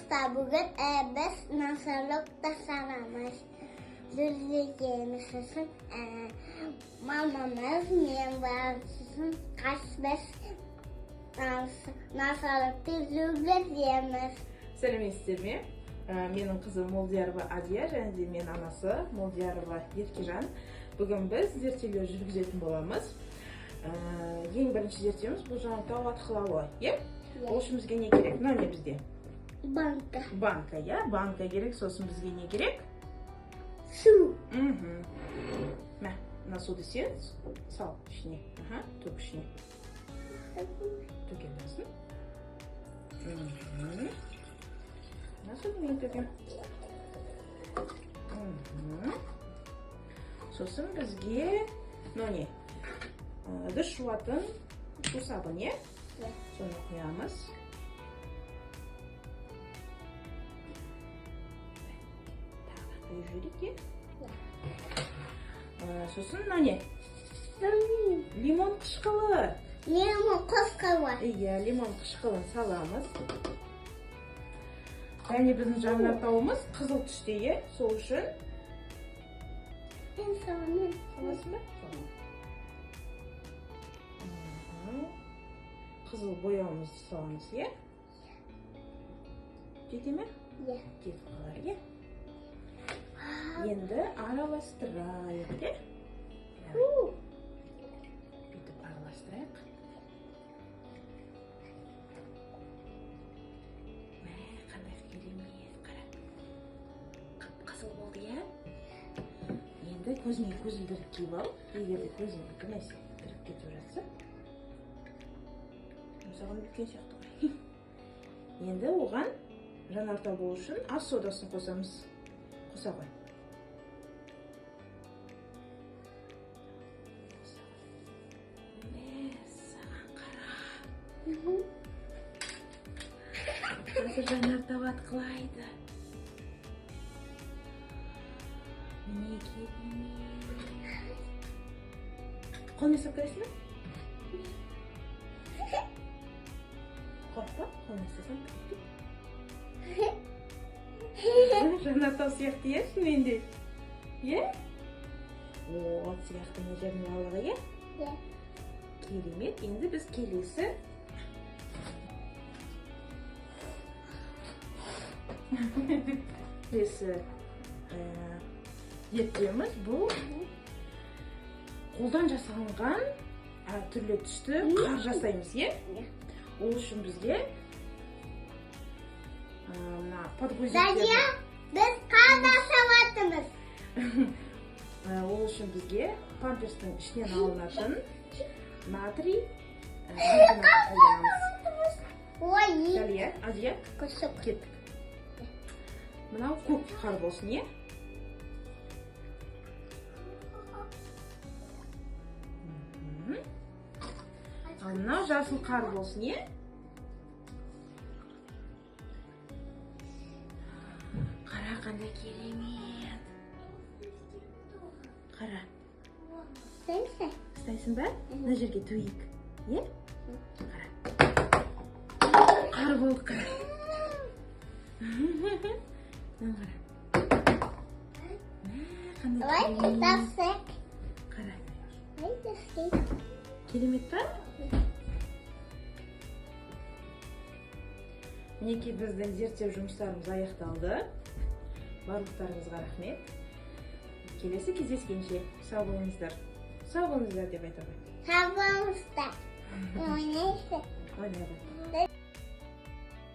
Dostlar, bugün biz nasırlık tasarlamış. Düzlüğümüz için mamamız, menbarsızın kaç biz nasırlık düzlüğümüz. Сәлеметсіздер ме? Менің қызым Молдиярова Адия және де менің анасы Молдиярова Еркежан. Бүгін біз зерттеулер жүргізетін боламыз. Ең бірінші зерттеуіміз бұл жаңа тау атқылауы. Ол үшін бізге не керек? Мынау не бізде? Банка. Банка, банка керек. Сосын бізге не керек? Су. Мына суды сен сал ішіне. Төк ішіне. Төке берсін. Nasıl мен төкем? Сосын бізге не? Ыдыс жуатын су сабын, соны құямыз. Тағы құйып жіберейік, сосын не? Лимон қышқылы. Limon қышқылы. Иә, лимон қышқылын саламыз. Және біздің жаңа тауымыз қызыл түсте, сол үшін. Саласың ба? Қызыл бояуымызды саламыз, Жете ме? Жетіп қалар, Енді араластырайық, Бүйтіп араластырайық. Қандай керемет, қара. Қып-қызыл болды, Енді көзіңе көзілдірік киіп ал. Егер де көзіңе бір нәрсе кіріп кетіп жатса. Мысалға үлкен сияқты ғой. Енді оған жанартау болу үшін ас содасын қосамыз. Қоса ғой. Саған қара. Қазір жанартау атқылайды. Міне керемет. Қолмен ұстап көресің бе? Қорықпа, қолмен ұстасаң кіріп. Жанартау сияқты, шынымен де? От сияқты мына жердің барлығы, Керемет. Енді біз келесі зерттеуіміз бұл қолдан жасалынған түрлі түсті қар жасаймыз, Ол үшін бізге Задия, біз қар жасаватымыз. Ол үшін бізге памперстің ішінен алынатын натрий қолданамыз. Дәлия, Азия, кеттік. Мынау көк қар болсын, Ал мынау жасыл қар болсын, Қара, қандай керемет. Қара. Ұстайсың ба? Мына жерге төйік, Қара. Қар болды, қара. Қара. Қара. Керемет па? Мінекей біздің зерттеу жұмыстарымыз аяқталды. Барлықтарыңызға рахмет. Келесі кездескенше сау болыңыздар. Сау болыңыздар деп айтамын. Сау болыңыздар. Ойнайсың. Ойнайсың.